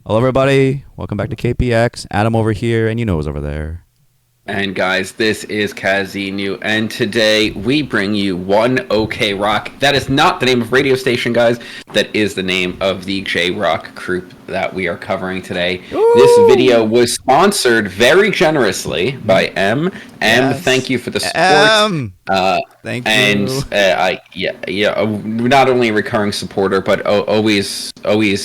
Hello, everybody. Welcome back to KPX. Adam over here, and you know who's over there. And guys, this is Kazinu, and today we bring you One OK Rock. That is not the name of radio station, guys. That is the name of the J-Rock group that we are covering today. Ooh. This video was sponsored very generously by M. Yes. Thank you for the support. Thank you. And not only a recurring supporter, but always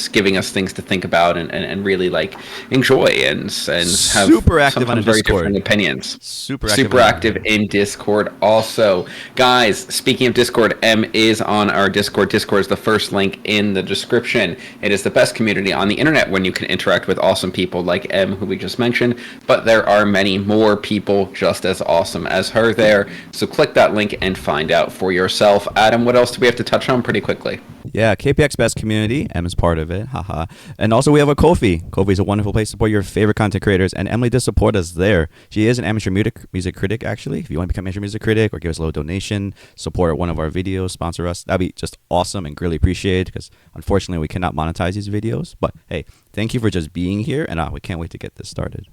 giving us things to think about and really like enjoy and have super active on very Discord. different opinions. Super active in Discord. Also, guys, speaking of Discord, M is on our Discord. Discord is the first link in the description. It is the best community on the internet when you can interact with awesome people like M, who we just mentioned. But there are many more people just as awesome as her there. So click that link and find out for yourself. Adam, what else do we have to touch on pretty quickly? Yeah, KPX best community. M is part of it. Haha. And also we have a Ko-fi. Ko-fi is a wonderful place to support your favorite content creators, and Emily does support us there. She is an amateur music critic, actually. If you want to become an amateur music critic or give us a little donation, support one of our videos, sponsor us, that'd be just awesome and greatly appreciated, because unfortunately we cannot monetize these videos. But hey, thank you for just being here, and we can't wait to get this started.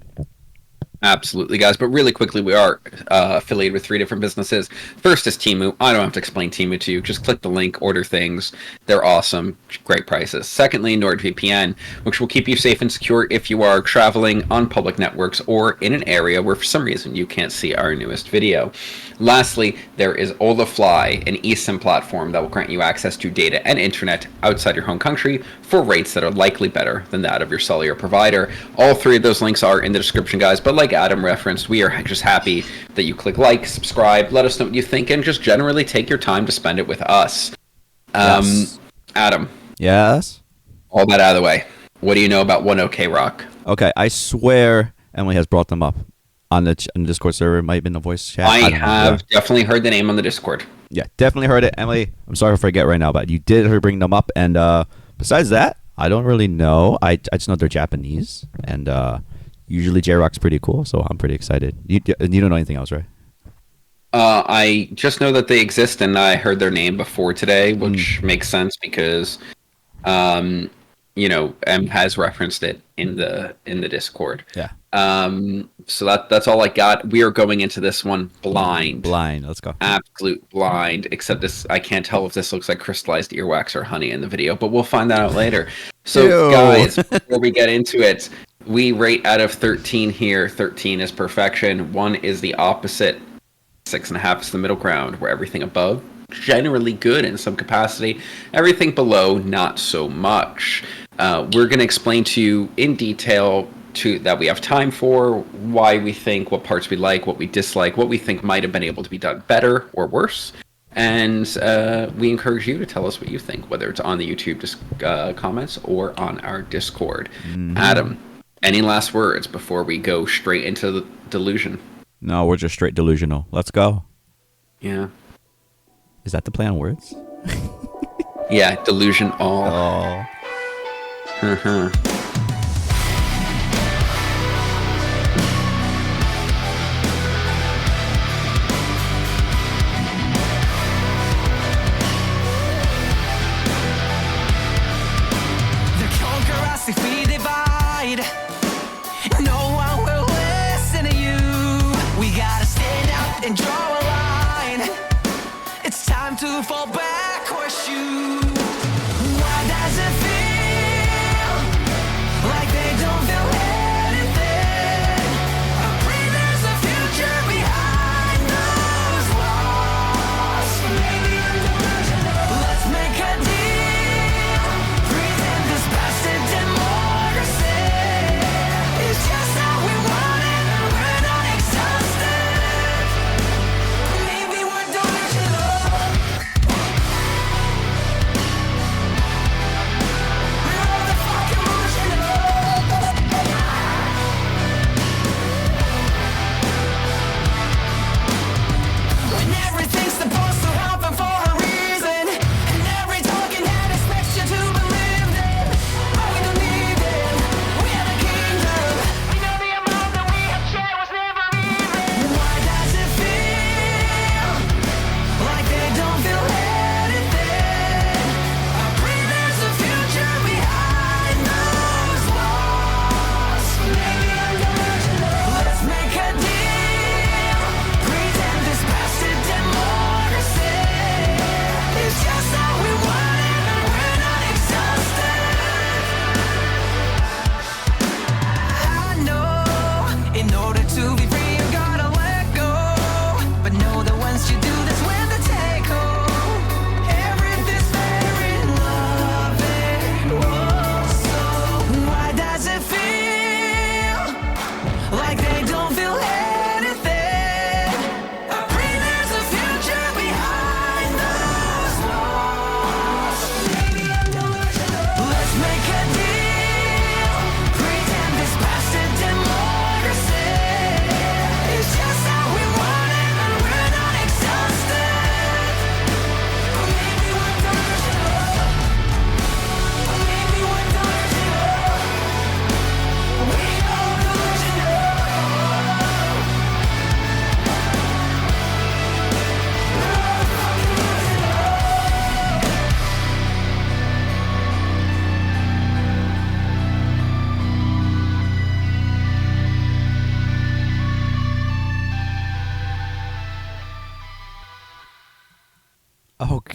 Absolutely, guys. But really quickly, we are affiliated with 3 different businesses. First is Temu. I don't have to explain Temu to you. Just click the link, order things. They're awesome. Great prices. Secondly, NordVPN, which will keep you safe and secure if you are traveling on public networks or in an area where for some reason you can't see our newest video. Lastly, there is Olafly, an eSIM platform that will grant you access to data and internet outside your home country for rates that are likely better than that of your cellular provider. All 3 of those links are in the description, guys. But like Adam referenced, we are just happy that you click like, subscribe, let us know what you think, and just generally take your time to spend it with us. Yes. Adam. Yes? All that out of the way. What do you know about One OK Rock? Okay, I swear Emily has brought them up on the Discord server. It might have been the voice chat. I have definitely heard the name on the Discord. Yeah, definitely heard it. Emily, I'm sorry if I forget right now, but you did bring them up. And besides that, I don't really know. I just know they're Japanese. And usually J-Rock's pretty cool, so I'm pretty excited. You don't know anything else, right? I just know that they exist, and I heard their name before today, which makes sense because, M has referenced it in the Discord. Yeah. So that's all I got. We are going into this one blind. Let's go. Absolute blind. Except this, I can't tell if this looks like crystallized earwax or honey in the video, but we'll find that out later. So, Ew. Guys, before we get into it, we rate out of 13 here. 13 is perfection. 1 is the opposite. 6.5 is the middle ground, where everything above, generally good in some capacity. Everything below, not so much. We're going to explain to you in detail that we have time for, why we think, what parts we like, what we dislike, what we think might have been able to be done better or worse. And we encourage you to tell us what you think, whether it's on the YouTube comments or on our Discord. Adam, any last words before we go straight into the Delusion? No, we're just straight delusional. Let's go. Yeah. Is that the play on words? Yeah, Delusion all. Oh. And draw a line. It's time to fall back or shoot. Why does it feel like they don't feel anything? I believe there's a future behind those walls. Maybe I'm delusional. Let's make a deal. Pretend this bastard democracy is just how we want it, and we're not exhausted.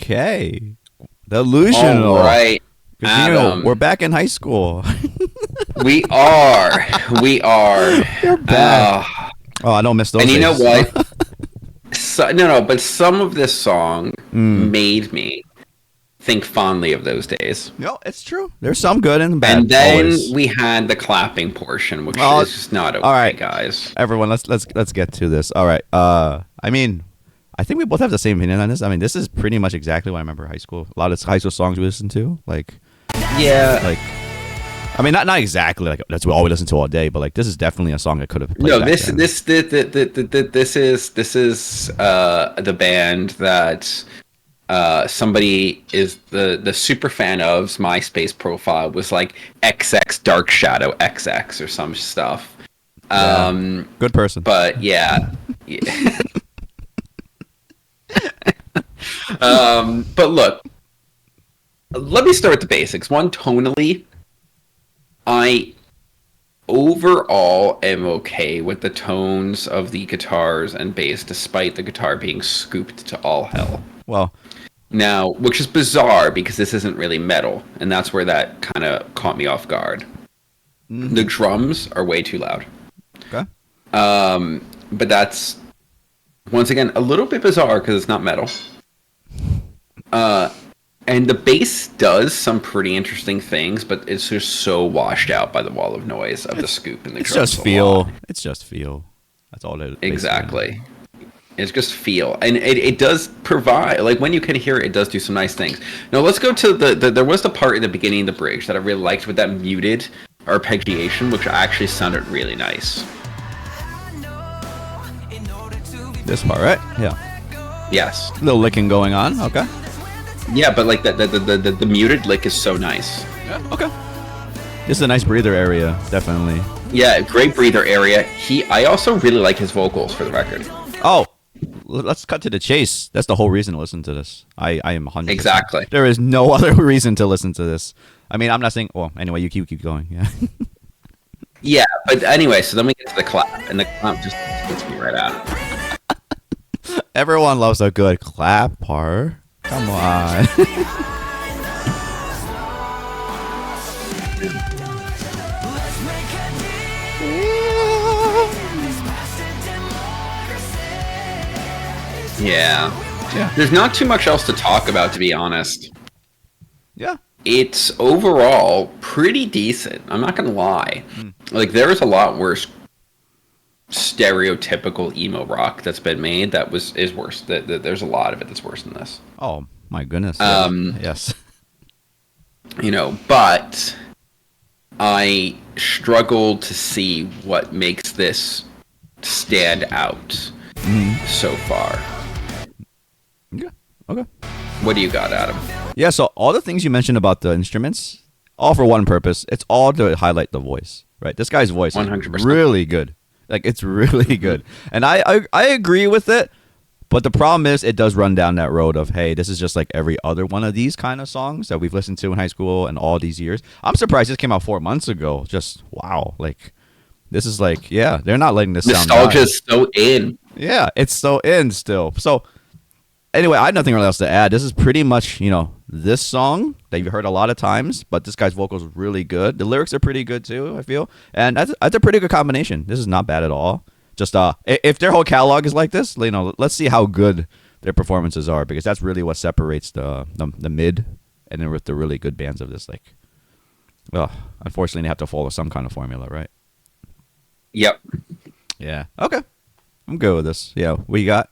Okay. Delusional. All right, 'Cause, you know, Adam. we're back in high school. We are. We are. You're back. Oh, I don't miss those And you know days. what? But some of this song made me think fondly of those days. No, it's true. There's some good and bad. And then always. we had the clapping portion, which Oh, is just not okay, all right. guys. Everyone, let's get to this. All right. I mean, I think we both have the same opinion on this. I mean, this is pretty much exactly what I remember high school. A lot of high school songs we listened to, like, Yeah. I mean, not exactly like that's what all we listen to all day, but like this is definitely a song I could have played. No, back this then. this is the band that somebody is the super fan of's MySpace profile was like XX Dark Shadow XX or some stuff. Good person. But yeah. But look, let me start with the basics. One, tonally, I overall am okay with the tones of the guitars and bass, despite the guitar being scooped to all hell. Well, Now, which is bizarre because this isn't really metal, and that's where that kind of caught me off guard. The drums are way too loud. okay. But that's, once again, a little bit bizarre because it's not metal. And the bass does some pretty interesting things, but it's just so washed out by the wall of noise of the scoop and the It's drums. just a feel. lot. It's just feel. That's all it is. Exactly. It's just feel. And it does provide, like, when you can hear it, it does do some nice things. Now, let's go to there was the part in the beginning of the bridge that I really liked with that muted arpeggiation, which actually sounded really nice. This part, right? Yeah. Yes. Little licking going on. Okay. Yeah, but like the muted lick is so nice. Yeah. Okay. This is a nice breather area, definitely. Yeah, great breather area. I also really like his vocals, for the record. Oh, let's cut to the chase. That's the whole reason to listen to this. I am 100%. Exactly. There is no other reason to listen to this. I mean, I'm not saying. Well, anyway, you keep going. Yeah. Yeah, but anyway, so then we get to the clap, and the clap just gets me right out. Everyone loves a good clap part. Come on. Yeah. Yeah. There's not too much else to talk about, to be honest. Yeah. It's overall pretty decent. I'm not gonna lie. Like, there is a lot worse stereotypical emo rock that's been made that is worse. There's a lot of it that's worse than this. Oh my goodness. Yes. You know, but I struggle to see what makes this stand out so far. Yeah. Okay. What do you got, Adam? Yeah. So all the things you mentioned about the instruments, all for one purpose. It's all to highlight the voice, right? This guy's voice is 100%. really good. Like, it's really good, and I agree with it. But the problem is, it does run down that road of, hey, this is just like every other one of these kind of songs that we've listened to in high school and all these years. I'm surprised this came out 4 months ago. Just wow, like this is like, yeah, they're not letting this sound. Nostalgia is so in. Yeah, it's so in still. So anyway, I have nothing else to add. This is pretty much, this song that you've heard a lot of times, but this guy's vocals are really good. The lyrics are pretty good too, I feel. And that's a pretty good combination. This is not bad at all. Just if their whole catalog is like this, let's see how good their performances are, because that's really what separates the mid and then with the really good bands of this. Like, well, unfortunately, they have to follow some kind of formula, right? Yep. Yeah. Okay. I'm good with this. Yeah. What you got?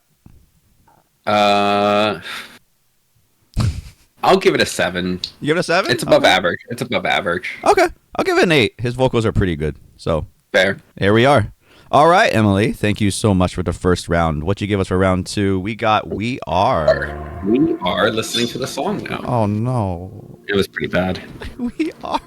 I'll give it a 7. You give it a 7? It's above Okay. average. It's above average. Okay. I'll give it an 8. His vocals are pretty good. So Fair. here we are. All right, Emily. Thank you so much for the first round. What you give us for round 2? We got We Are. We are listening to the song now. Oh, no. It was pretty bad. We Are.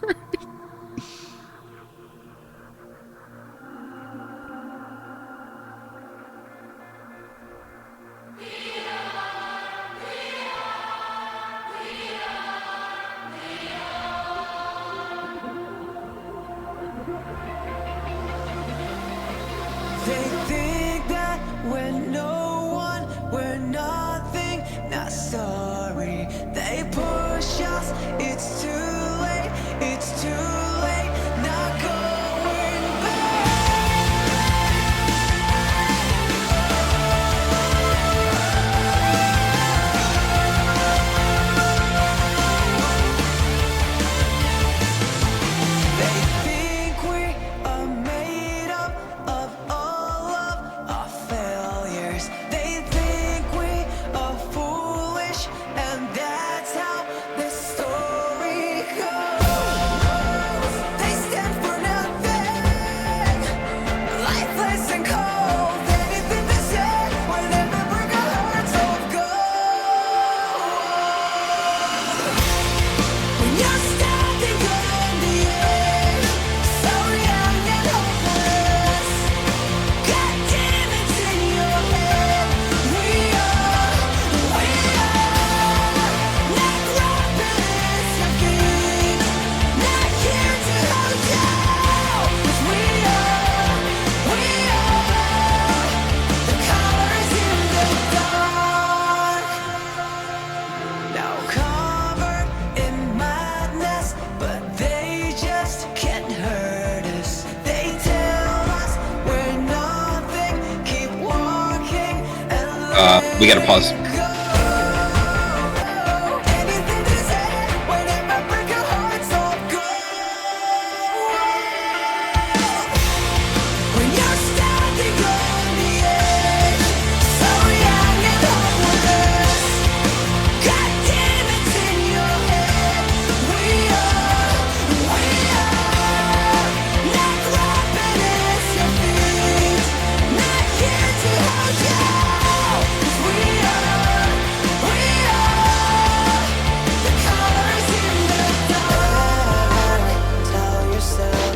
They think that we're no one, we're nothing, not sorry. past can't hurt us. They tell us we're nothing. Keep walking and We gotta pause. anything to say whenever break your hearts all go. When you're standing on the edge, so young and hopeless. God damn, it's in your head. We are not rapping at your feet, not here to hold you. 'Cause we are the colors in the dark. Tell yourself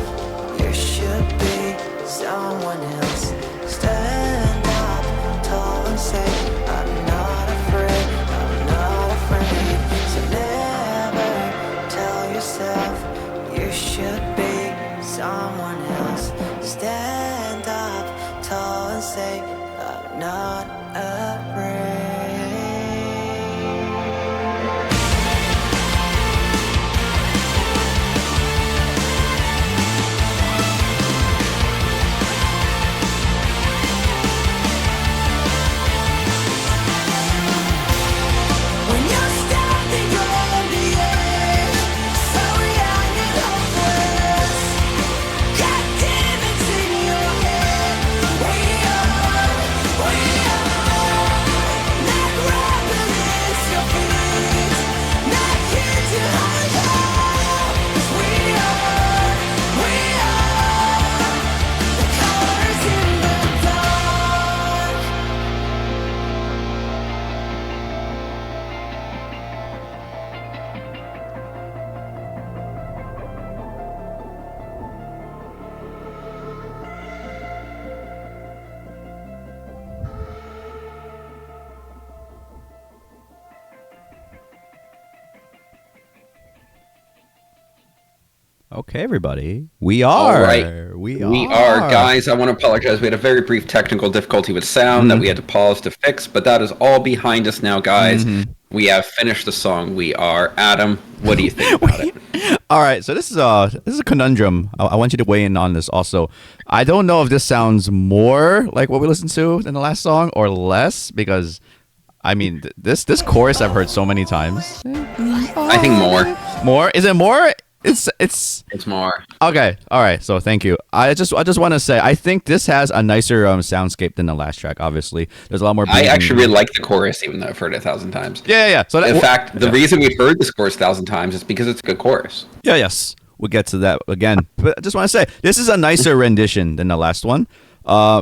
you should be someone else. Stand up tall and say, I'm not afraid, I'm not afraid. So never tell yourself you should be someone else. Stand up tall and say, I'm not afraid. When you're standing on the edge, so young and hopeless. God damn, it's in your head. We are not rapping at your feet, not here to hide you. 'Cause we are the colors in the dark. Okay, everybody. We are. All right. We are, guys. I want to apologize. We had a very brief technical difficulty with sound that we had to pause to fix, but that is all behind us now, guys. We have finished the song. We are. Adam, what do you think about it? All right, so this is a conundrum. I want you to weigh in on this also. I don't know if this sounds more like what we listened to in the last song or less, because I mean this chorus I've heard so many times. I think more. More? Is it more? It's It's more. okay. All right. So thank you. I just want to say I think this has a nicer soundscape than the last track. Obviously, there's a lot more. I breathing. actually really like the chorus, even though I've heard it 1,000 times. Yeah. So that, In fact, the reason we've heard this chorus 1,000 times is because it's a good chorus. yes, we'll get to that again. But I just want to say this is a nicer rendition than the last one.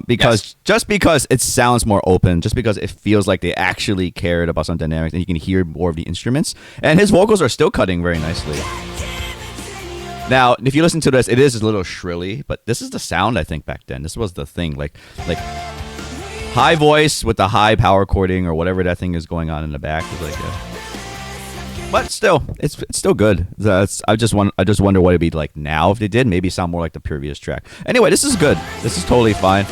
Because just because it sounds more open, just because it feels like they actually cared about some dynamics, and you can hear more of the instruments, and his vocals are still cutting very nicely. Now, if you listen to this, it is a little shrilly, but this is the sound I think back then. This was the thing, like high voice with the high power chording or whatever that thing is going on in the back. It's like, but still, it's still good. I just wonder what it'd be like now if they did. Maybe sound more like the previous track. Anyway, this is good. This is totally fine.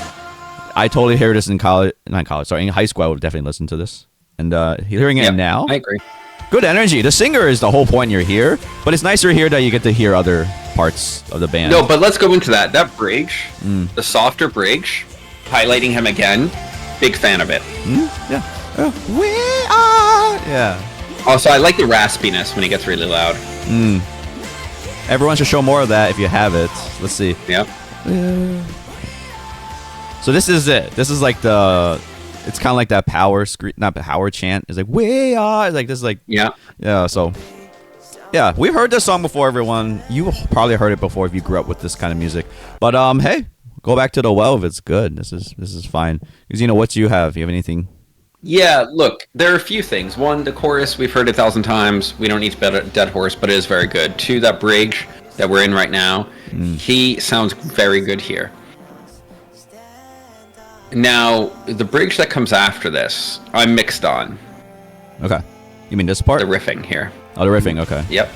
I totally hear this in college, not college. Sorry, in high school, I would definitely listen to this. And hearing it now, I agree. good energy. The singer is the whole point you're here, but it's nicer here that you get to hear other parts of the band. No, but let's go into that. That bridge, the softer bridge, highlighting him again. Big fan of it. Yeah. We are. Yeah. Also, I like the raspiness when he gets really loud. Everyone should show more of that if you have it. Let's see. Yeah. So this is it. This is like it's kind of like that power screen, not power chant. It's like we are. It's like this, is like Yeah. So yeah, we've heard this song before. Everyone, you probably heard it before if you grew up with this kind of music. But hey, go back to the well if it's good. This is fine. Because what you have? You have anything? Yeah, look, there are a few things. One, the chorus, we've heard it 1,000 times. We don't need to bet a dead horse, but it is very good. Two, that bridge that we're in right now, he sounds very good here. Now, the bridge that comes after this, I'm mixed on. Okay. You mean this part? The riffing here. Oh, the riffing. Okay. Yep.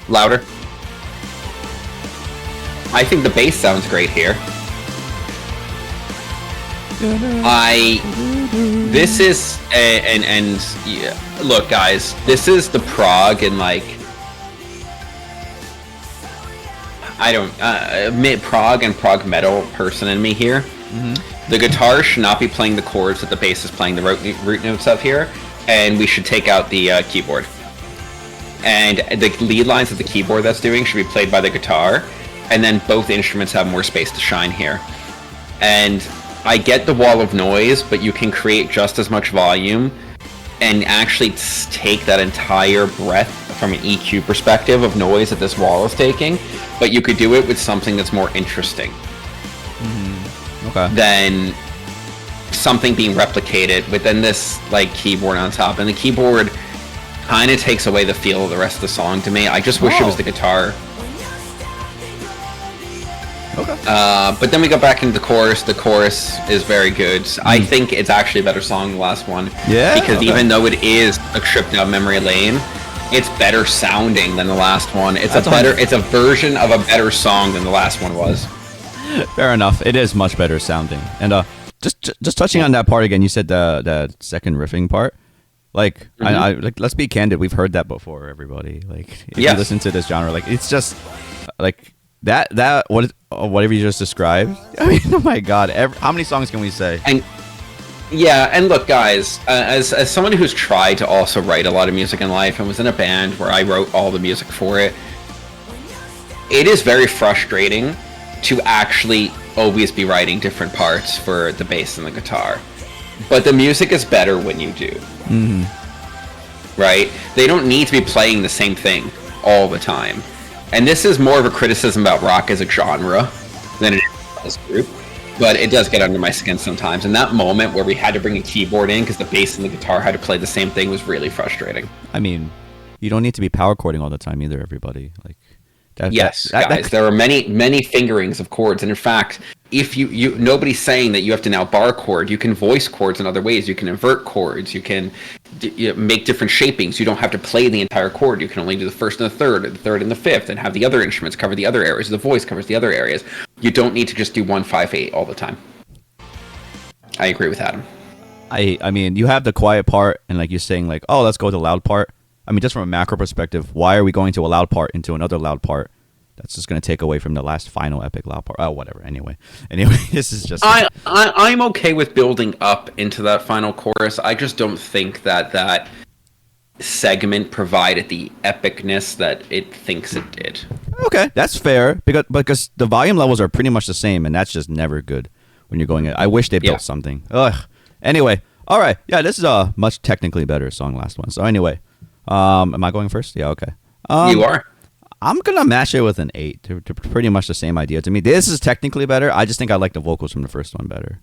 Louder. I think the bass sounds great here. This is yeah, look, guys, this is the prog and like I don't prog and prog metal person in me here. The guitar should not be playing the chords that the bass is playing the root notes of here, and we should take out the keyboard. And the lead lines of the keyboard that's doing should be played by the guitar, and then both instruments have more space to shine here. And I get the wall of noise, but you can create just as much volume and actually take that entire breadth from an EQ perspective of noise that this wall is taking, but you could do it with something that's more interesting than something being replicated within this like keyboard on top. And the keyboard kind of takes away the feel of the rest of the song to me. I just wish it was the guitar. But then we go back into the chorus. The chorus is very good. I think it's actually a better song than the last one. Yeah. Because even though it is a stripped down memory lane, it's better sounding than the last one. It's it's a version of a better song than the last one was. Fair enough. It is much better sounding. And just touching on that part again, you said the second riffing part. Like, like, let's be candid. We've heard that before, everybody. Like, if you listen to this genre, like, it's just like whatever you just described. I mean, oh my God, how many songs can we say? And look, guys, as someone who's tried to also write a lot of music in life and was in a band where I wrote all the music for it, it is very frustrating to actually always be writing different parts for the bass and the guitar. But the music is better when you do. Right? They don't need to be playing the same thing all the time. And this is more of a criticism about rock as a genre than it is as a group. But it does get under my skin sometimes. And that moment where we had to bring a keyboard in because the bass and the guitar had to play the same thing was really frustrating. I mean, you don't need to be power chording all the time either, everybody. Like, guys, there are many fingerings of chords, and in fact, if you nobody's saying that you have to now bar chord. You can voice chords in other ways. You can invert chords. You can make different shapings. You don't have to play the entire chord. You can only do the first and the third, or the third and the fifth, and have the other instruments cover the other areas. The voice covers the other areas. You don't need to just do 1-5-8 all the time. I agree with Adam. I mean, you have the quiet part, and like you're saying, like, oh, let's go to the loud part. I mean, just from a macro perspective, why are we going to a loud part into another loud part? That's just going to take away from the last final epic loud part. Oh, whatever. Anyway, this is just... I'm okay with building up into that final chorus. I just don't think that segment provided the epicness that it thinks it did. Okay, that's fair, because the volume levels are pretty much the same, and that's just never good when you're going in. I wish they built something. Ugh. Anyway, all right. Yeah, this is a much technically better song than last one. So anyway... am I going first? Yeah, okay. You are. I'm gonna match it with an 8. To pretty much the same idea to me. This is technically better. I just think I like the vocals from the first one better.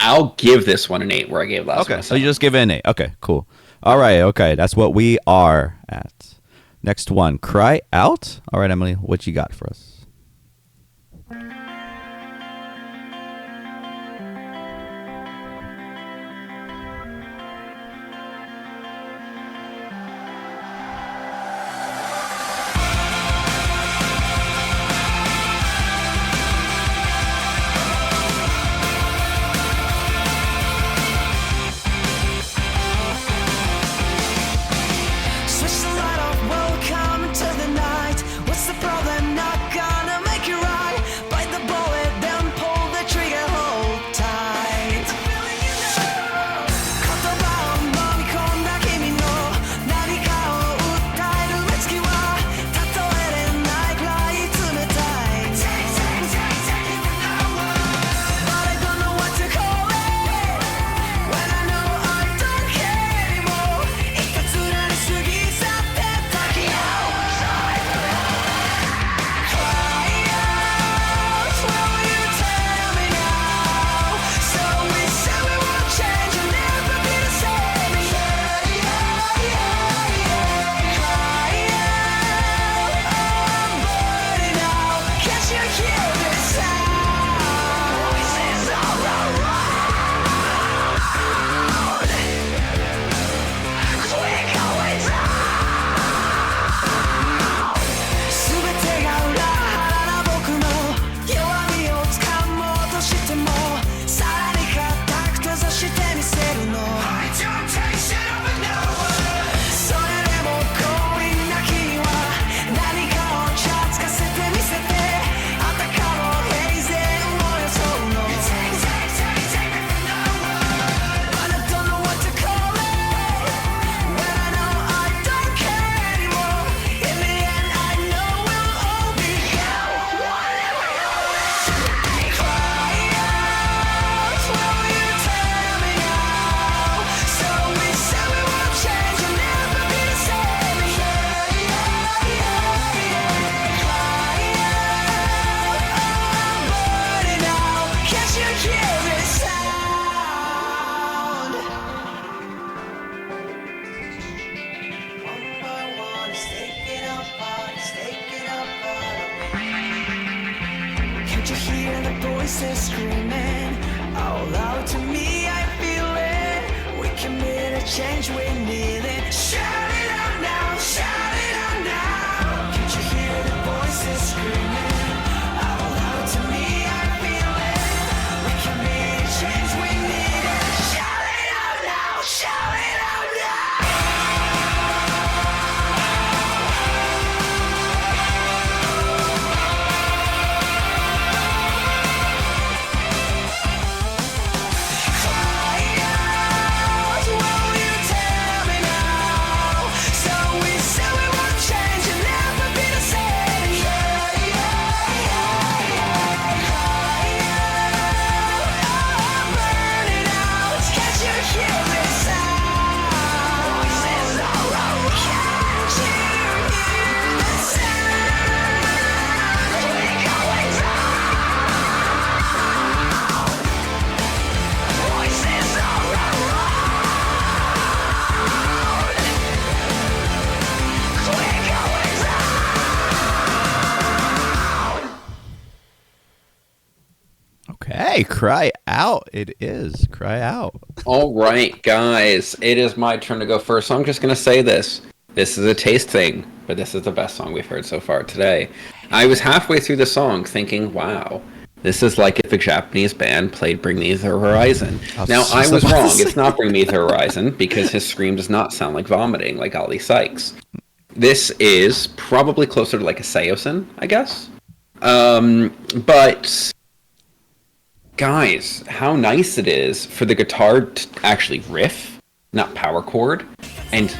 I'll give this one an 8 where I gave last one. Okay, so you just give it an 8. Okay, cool. All right, okay, that's what we are at. Next one, Cry Out. All right, Emily, what you got for us? Switch the light off, welcome to the night. What's the problem? Not gonna make it right. Bite the Can't you hear the voices screaming out loud to me? I feel it. We can be the change we need it. Shout it out now, shout it out now. Can't you hear the voices screaming out loud to me? I feel it. We can be the change we need it. Shout it out now, shout it out now. Okay, cry out. It is cry out. All right, guys, it is my turn to go first. So I'm just going to say this. This is a taste thing, but this is the best song we've heard so far today. I was halfway through the song thinking, wow, this is like if a Japanese band played Bring Me the Horizon. Now, I was wrong. It's not Bring Me the Horizon because his scream does not sound like vomiting like Ali Sykes. This is probably closer to like a Seosin, I guess. But... guys, how nice it is for the guitar to actually riff, not power chord, and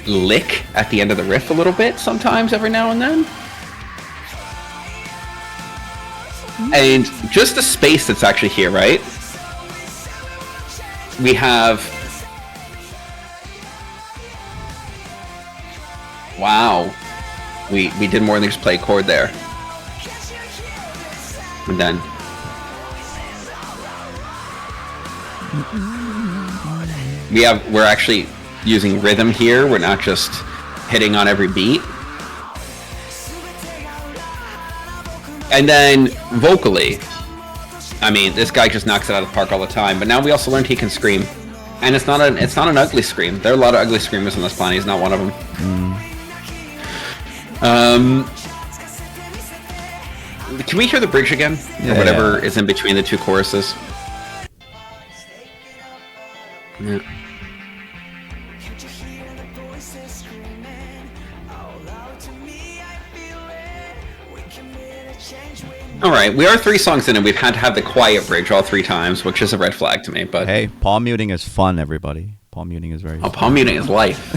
lick at the end of the riff a little bit sometimes every now and then. And just the space that's actually here, right? We have... wow. We did more than just play a chord there. And then... we're actually using rhythm here. We're not just hitting on every beat. And then vocally, I mean, this guy just knocks it out of the park all the time. But now we also learned he can scream, and it's not an ugly scream. There are a lot of ugly screamers on this planet. He's not one of them. Can we hear the bridge again, or whatever is in between the two choruses? Yeah. Alright, we are 3 songs in and we've had to have the quiet bridge all 3 times, which is a red flag to me, but... hey, palm muting is fun, everybody. Palm muting is very fun. Palm muting is life.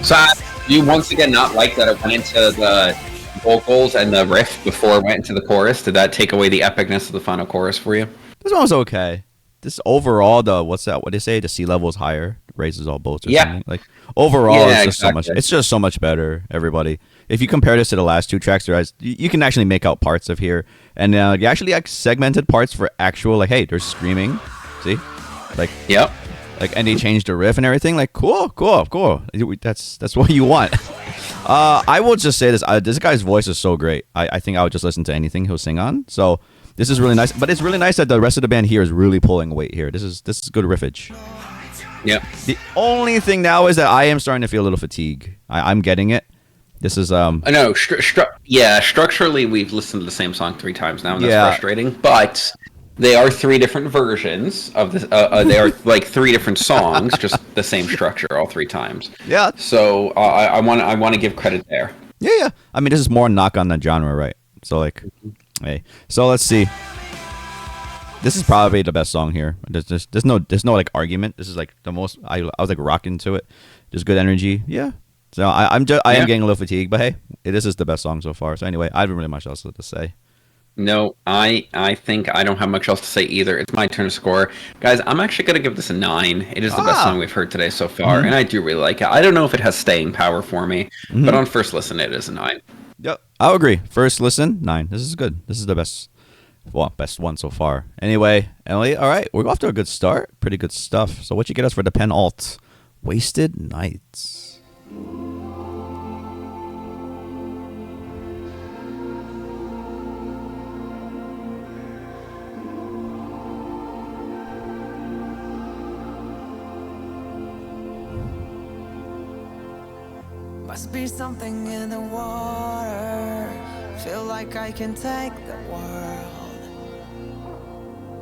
So, you once again not like that it went into the vocals and the riff before it went into the chorus? Did that take away the epicness of the final chorus for you? This one was okay. This overall, what's that? What they say? The sea level is higher, raises all boats. Or something. Like overall, it's just so much. It's just so much better. Everybody, if you compare this to the last 2 tracks, you can actually make out parts of here, and you actually like segmented parts for actual like, hey, there's screaming. See, like yep. Like, and they changed the riff and everything. Like, cool. That's what you want. I will just say this. This guy's voice is so great. I think I would just listen to anything he'll sing on. So this is really nice. But it's really nice that the rest of the band here is really pulling weight here. This is good riffage. Yep. The only thing now is that I am starting to feel a little fatigue. I'm getting it. This is I know. Structurally, we've listened to the same song 3 times now, and that's frustrating. But they are 3 different versions of this. They are like 3 different songs, just the same structure all 3 times. Yeah. So I want to give credit there. Yeah. I mean, this is more knock on the genre, right? So like, hey. So let's see. This is probably the best song here. There's no like argument. This is like the most. I was like rocking to it. There's good energy. Yeah. So I am getting a little fatigued, but hey, this is the best song so far. So anyway, I haven't really much else to say. No, I think I don't have much else to say either. It's my turn to score. Guys, I'm actually going to give this a 9. It is the best song Ah. we've heard today so far, Mm-hmm. and I do really like it. I don't know if it has staying power for me, but Mm-hmm. on first listen, it is a 9. Yep. I'll agree. First listen, 9. This is good. This is the best. Well, best one so far. Anyway, Emily, all right, we're off to a good start. Pretty good stuff. So, what you get us for the pen alt? Wasted Nights. Must be something in the water. Feel like I can take the world.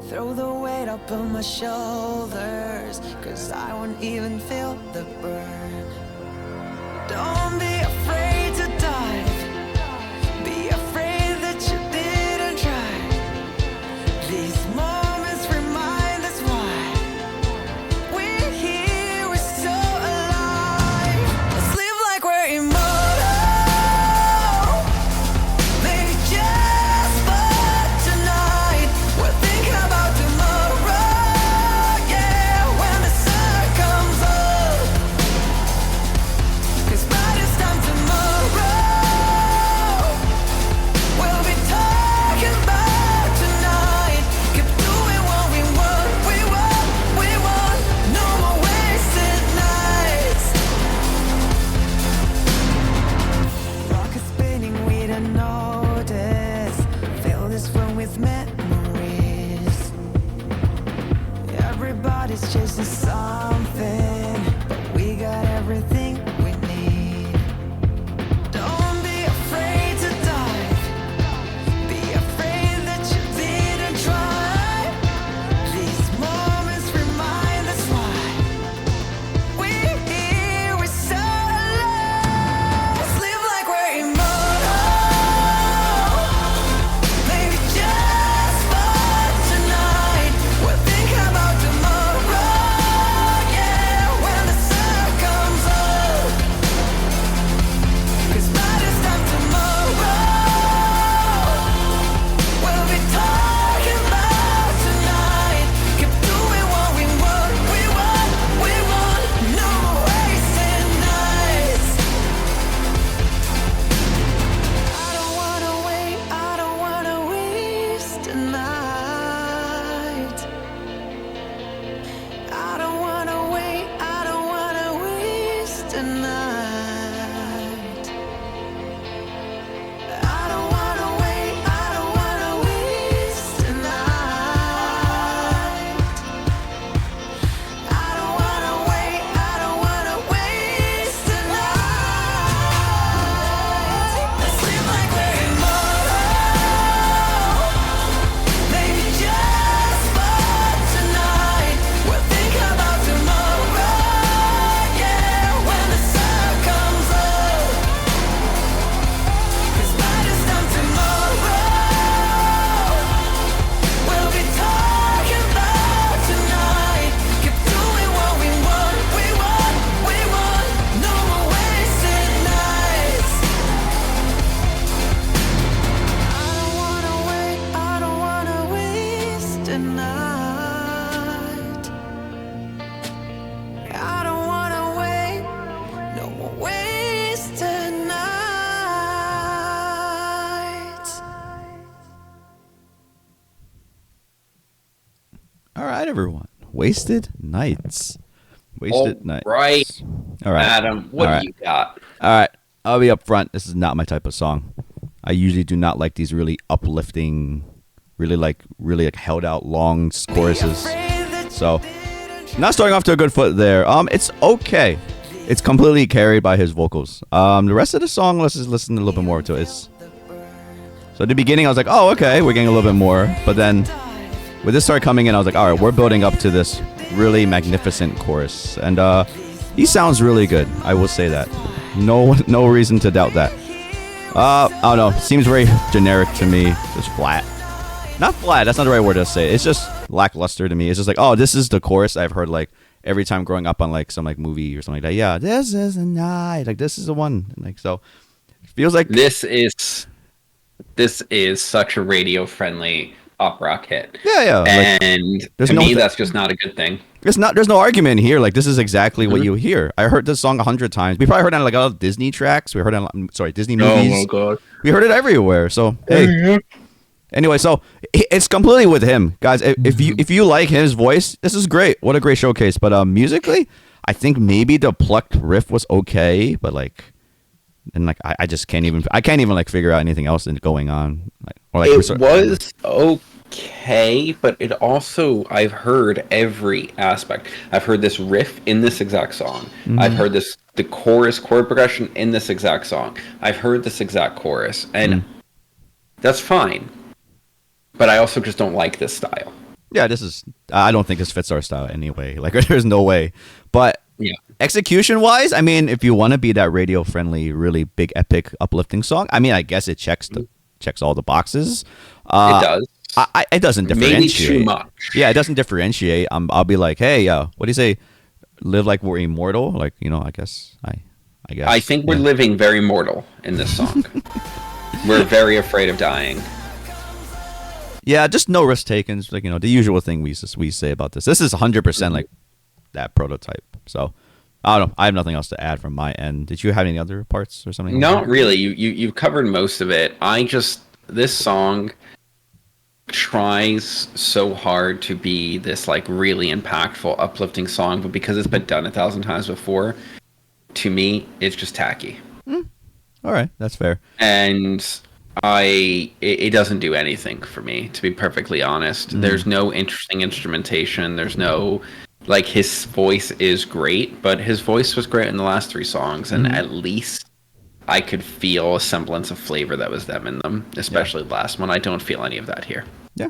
Throw the weight up on my shoulders, 'cause I won't even feel the burn. Don't be afraid to dive. Be afraid that you didn't try. These moments remind us why we're here, we're so alive. Let's live like we're immortal. Maybe just for tonight. We'll think about tomorrow. Yeah, when the sun comes up. 'Cause by this time tomorrow, we'll be talking about tonight. Keep doing what we want, we want, we want. No more wasted nights. Rock is spinning, we don't notice. Fill this room with memories. Everybody's chasing something, but we got everything we need. Don't be afraid to dive. Be afraid that you didn't try. These moments remind us why we're here, we're so alive. Let's live like we're immortal. Maybe just for tonight. We'll think about tomorrow. Yeah, when the sun comes up. 'Cause by this time tomorrow, we'll be talking about tonight. Keep doing what we want, we want, we want. No more wasted nights. I don't wanna wait, I don't wanna waste a night. I don't wanna wait, I don't wanna waste a night. I don't wanna wait, I don't wanna waste a night. I don't wanna wait, I don't wanna waste a night. Let's live like we're immortal. Maybe just for tonight. We'll think about tomorrow. Yeah, when the sun comes up. 'Cause by this time tomorrow, we'll be talking about tonight. Keep doing what we want, we want, we want. No more wasted nights. I don't wanna wait, I don't wanna waste a night. I don't wanna wait, no more wasted nights. All right, everyone. Wasted Nights. Wasted Nights. Right. All right. Adam, what All do right. you got? All right. I'll be up front. This is not my type of song. I usually do not like these really uplifting, really like held out long choruses. So, not starting off to a good foot there. It's okay. It's completely carried by his vocals. The rest of the song, let's just listen a little bit more to it. So at the beginning, I was like, oh, okay, we're getting a little bit more. But then, when this started coming in, I was like, all right, we're building up to this really magnificent chorus, and he sounds really good. I will say that. No reason to doubt that. I don't know. Seems very generic to me. Just flat. Not flat. That's not the right word to say. It's just lackluster to me. It's just like, oh, this is the chorus I've heard like every time growing up on like some like movie or something like that. Yeah, this is a night. Like this is the one. Like so, it feels like This is this is such a radio-friendly pop rock hit. Yeah. And there's to no me, th- that's just not a good thing. there's no argument here. Like, this is exactly what Mhm. you hear. I heard this song 100 times. We probably heard it on like all Disney tracks. We heard it on, Disney movies. God. We heard it everywhere. So hey. Anyway, so it's completely with him, guys. If you like his voice, this is great. What a great showcase. But musically, I think maybe the plucked riff was okay, but like, and like I just can't even like figure out anything else going on. It was okay, but it also, I've heard every aspect. I've heard this riff in this exact song. Mm-hmm. I've heard the chorus chord progression in this exact song. I've heard this exact chorus, and that's fine. But I also just don't like this style. Yeah, I don't think this fits our style anyway. Like, there's no way. But Yeah. execution wise, I mean, if you want to be that radio friendly, really big, epic, uplifting song, I mean, I guess it checks all the boxes. It does. It doesn't differentiate. Maybe too much. Yeah, it doesn't differentiate. I'll be like, hey, what do you say? Live like we're immortal. Like, I guess. I think we're living very mortal in this song. We're very afraid of dying. Yeah, just no risk taken. Like, the usual thing we say about this. This is 100% like that prototype. So I don't know. I have nothing else to add from my end. Did you have any other parts or something? Not really. You've covered most of it. This song tries so hard to be this like really impactful, uplifting song, but because it's been done 1,000 times before, to me, it's just tacky. All right, that's fair. And it doesn't do anything for me, to be perfectly honest. There's no interesting instrumentation. There's no, like, his voice is great, but his voice was great in the last 3 songs, and at least I could feel a semblance of flavor that was them in them, especially the last one. I don't feel any of that here. Yeah,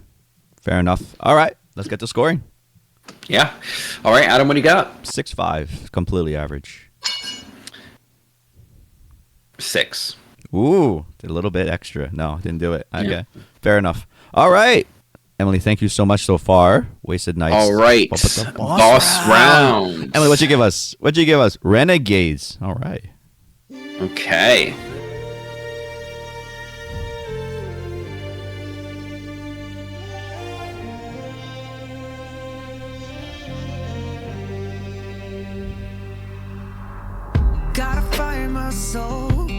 fair enough. All right, let's get to scoring. Yeah. All right, Adam, what do you got? 6.5, completely average. 6. Ooh, did a little bit extra. No, didn't do it. Okay, fair enough. All right, Emily, thank you so much so far. Wasted Nights. All right, boss round. Emily, what'd you give us? Renegades. All right. Okay. Gotta find my soul.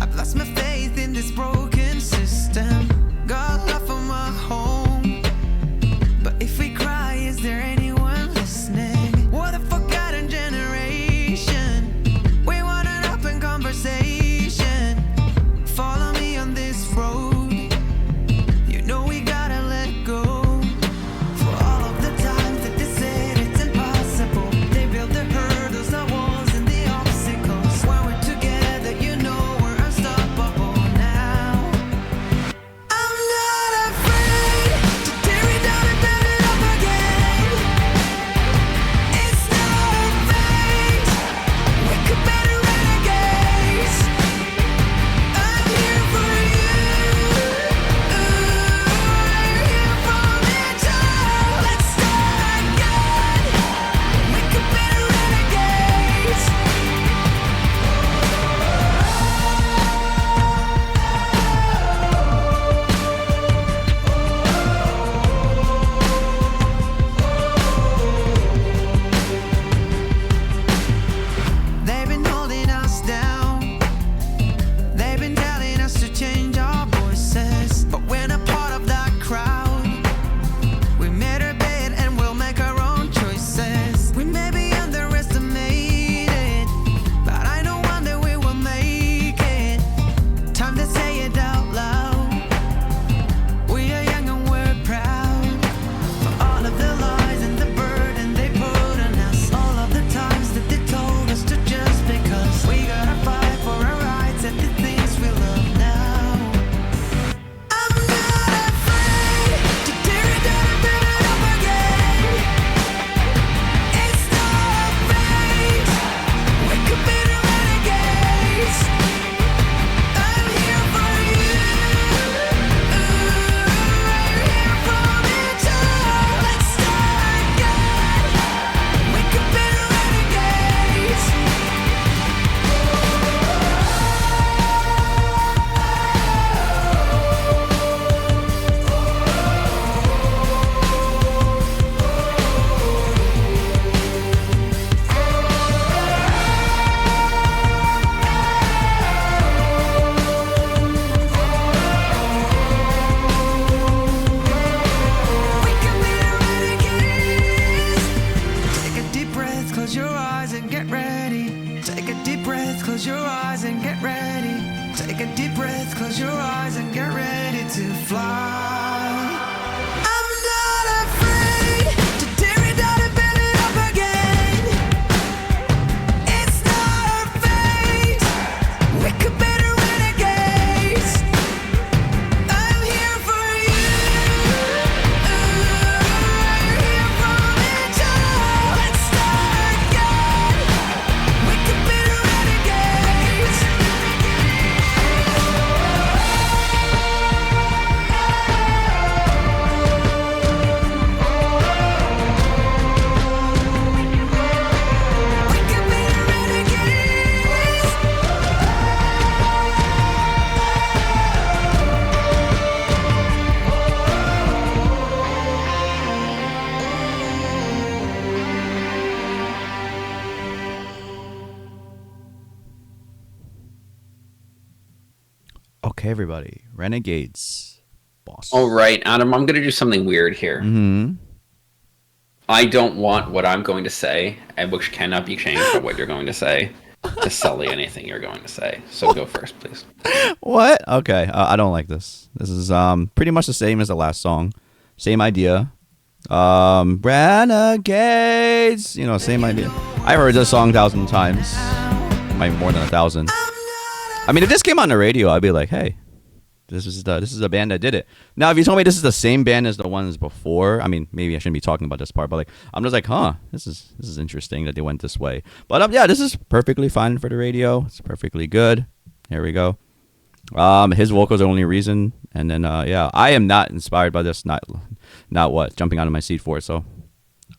I've lost my faith in this broken system. Got love for my home. But if we cry, is there anyone listening? We're the forgotten generation. We want an open conversation. Follow me on this road. You know we gotta let go. For all of the times that they said it's impossible. They built the hurdles, the walls, and the obstacles. When we're together, deep breath, close your eyes and get ready to fly. I'm not afraid to tear it down and build it up again. It's not our fate. We could be the renegades. I'm here for you. We're here from each other. Let's start again. We could be the renegades. We could be the renegades. Okay, everybody. Renegades. Boss. All right, Adam, I'm going to do something weird here. Mm-hmm. I don't want what I'm going to say, and which cannot be changed by what you're going to say, to sully anything you're going to say. So go first, please. What? Okay, I don't like this. This is pretty much the same as the last song. Same idea. Renegades. You know, same idea. I've heard this song 1,000 times. Maybe more than 1,000. I mean, if this came on the radio, I'd be like, hey, this is a band that did it. Now, if you told me this is the same band as the ones before, I mean, maybe I shouldn't be talking about this part, but like, I'm just like, huh, this is interesting that they went this way. But yeah, this is perfectly fine for the radio. It's perfectly good. Here we go. His vocals are the only reason, and then yeah, I am not inspired by this. Not what jumping out of my seat for it. So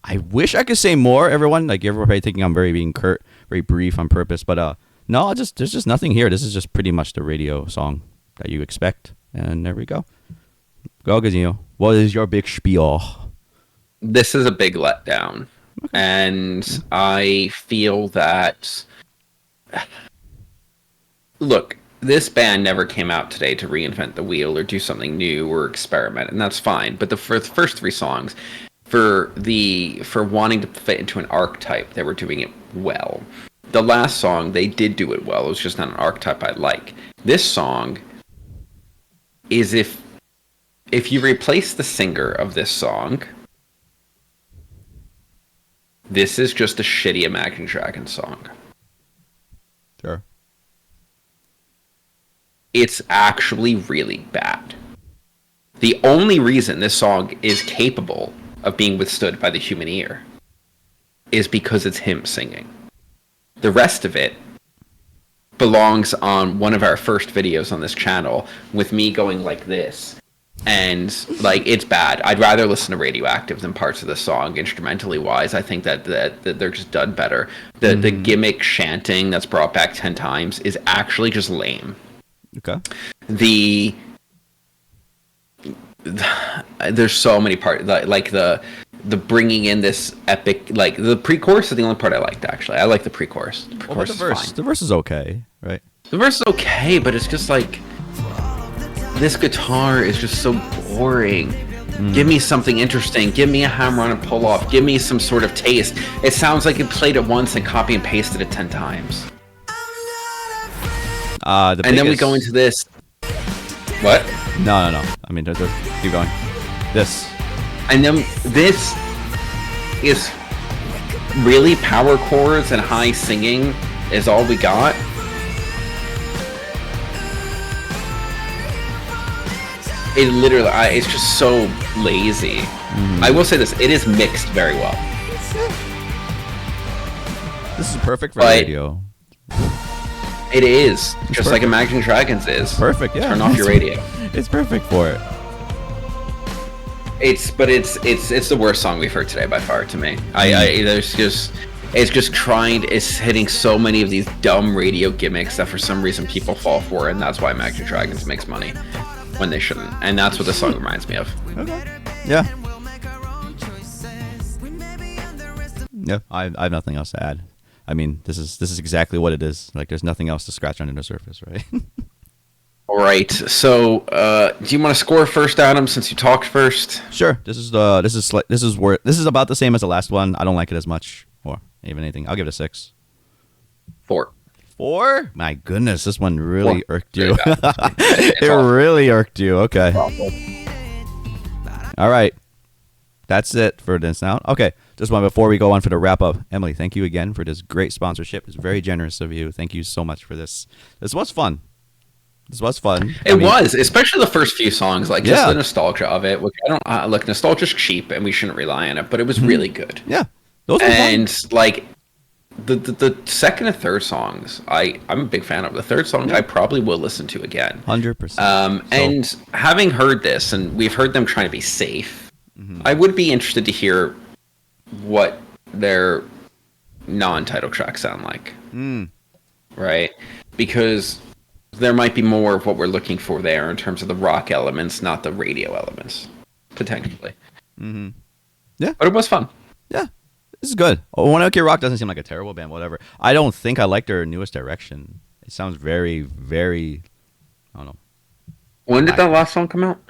I wish I could say more. Everyone, like everybody thinking I'm being curt, very brief on purpose, but no, there's just nothing here. This is just pretty much the radio song that you expect. And there we go. Go, Gazino. What is your big spiel? This is a big letdown. And I feel that... Look, this band never came out today to reinvent the wheel or do something new or experiment, and that's fine. But for the first three songs, for wanting to fit into an archetype, they were doing it well. The last song, they did do it well. It was just not an archetype I like. This song is if you replace the singer of this song, this is just a shitty Imagine Dragons song. Sure. It's actually really bad. The only reason this song is capable of being withstood by the human ear is because it's him singing. The rest of it belongs on one of our first videos on this channel with me going like this. And like, it's bad. I'd rather listen to Radioactive than parts of the song instrumentally wise. I think that they're just done better. The gimmick chanting that's brought back 10 times is actually just lame. Okay. There's so many parts, like the bringing in this epic, like the pre-chorus is the only part I liked. Actually, I like the pre-chorus. The pre-chorus is fine. The verse is okay, right? The verse is okay, but it's just like this guitar is just so boring. Give me something interesting. Give me a hammer-on and pull-off. Give me some sort of taste. It sounds like you played it once and copy and pasted it 10 times. Then we go into this. What? No. I mean, keep going. This. And then this is really power chords and high singing is all we got. It literally, it's just so lazy. I will say this, it is mixed very well. This is perfect for radio. It is, just like Imagine Dragons is. Perfect, yeah. Turn off your radio. It's perfect for it. It's the worst song we've heard today by far to me. It's hitting so many of these dumb radio gimmicks that for some reason people fall for, and that's why Imagine Dragons makes money when they shouldn't. And that's what this song reminds me of. Okay. Yeah. Yeah, I have nothing else to add. I mean, this is exactly what it is. Like, there's nothing else to scratch under the surface, right? All right. So, do you want to score first, Adam? Since you talked first. This is about the same as the last one. I don't like it as much, or even anything. I'll give it a 6. 4. 4? My goodness, this one really 4. irked you. Really bad. It really irked you. Okay. All right. That's it for this now. Okay. Just one before we go on for the wrap up. Emily, thank you again for this great sponsorship. It's very generous of you. Thank you so much for this. This was fun. It was, especially the first few songs, like just Yeah. the nostalgia of it. Which I don't look, nostalgia's cheap, and we shouldn't rely on it, but it was really good. Yeah. Those were fun. And like the second and third songs, I'm a big fan of. The third song, I probably will listen to again. 100%. And having heard this, and we've heard them trying to be safe, I would be interested to hear what their non-title tracks sound like. Right? Because there might be more of what we're looking for there in terms of the rock elements, not the radio elements, potentially. Yeah. But it was fun. Yeah. This is good. One OK Rock doesn't seem like a terrible band, whatever. I don't think I like their newest direction. It sounds very, very, I don't know. When did that last song come out?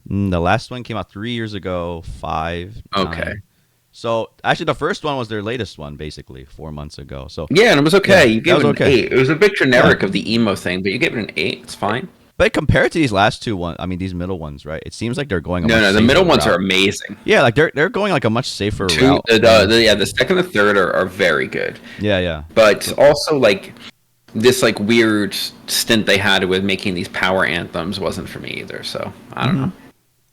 The last one came out 3 years ago, 5. Okay. 9. So actually, the first one was their latest one, basically 4 months ago. So Yeah, and it was okay. Yeah, You gave that it was an okay. 8. It was a bit generic of the emo thing, but you gave it an 8. It's fine. but compared to these last two ones, I mean these middle ones, right? It seems like they're going. No, the middle ones route. are amazing. Yeah, like they're going like a much safer route. The second and third are very good. Yeah. But also like this like weird stint they had with making these power anthems wasn't for me either. So I don't know.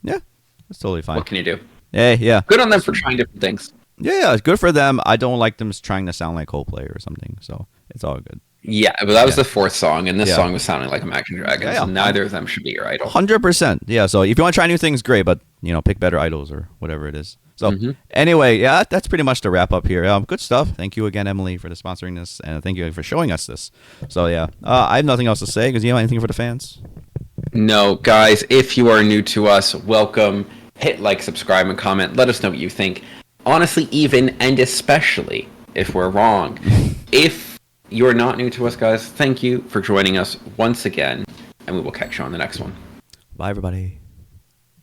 Yeah, that's totally fine. What can you do? Hey, yeah. Good on them for trying different things. Yeah, it's good for them. I don't like them trying to sound like Coldplay or something, so it's all good. Yeah, but that was the fourth song, and this Yeah. song was sounding like Imagine Dragons. Yeah. And neither of them should be your idol. 100%. Yeah, so if you want to try new things, great, but pick better idols or whatever it is. So anyway, yeah, that's pretty much the wrap up here. Good stuff. Thank you again, Emily, for the sponsoring this, and thank you for showing us this. So yeah, I have nothing else to say because you have anything for the fans? No, guys, if you are new to us, welcome. Hit like, subscribe, and comment. Let us know what you think. Honestly, even and especially if we're wrong. If you're not new to us, guys, thank you for joining us once again, and we will catch you on the next one. Bye, everybody.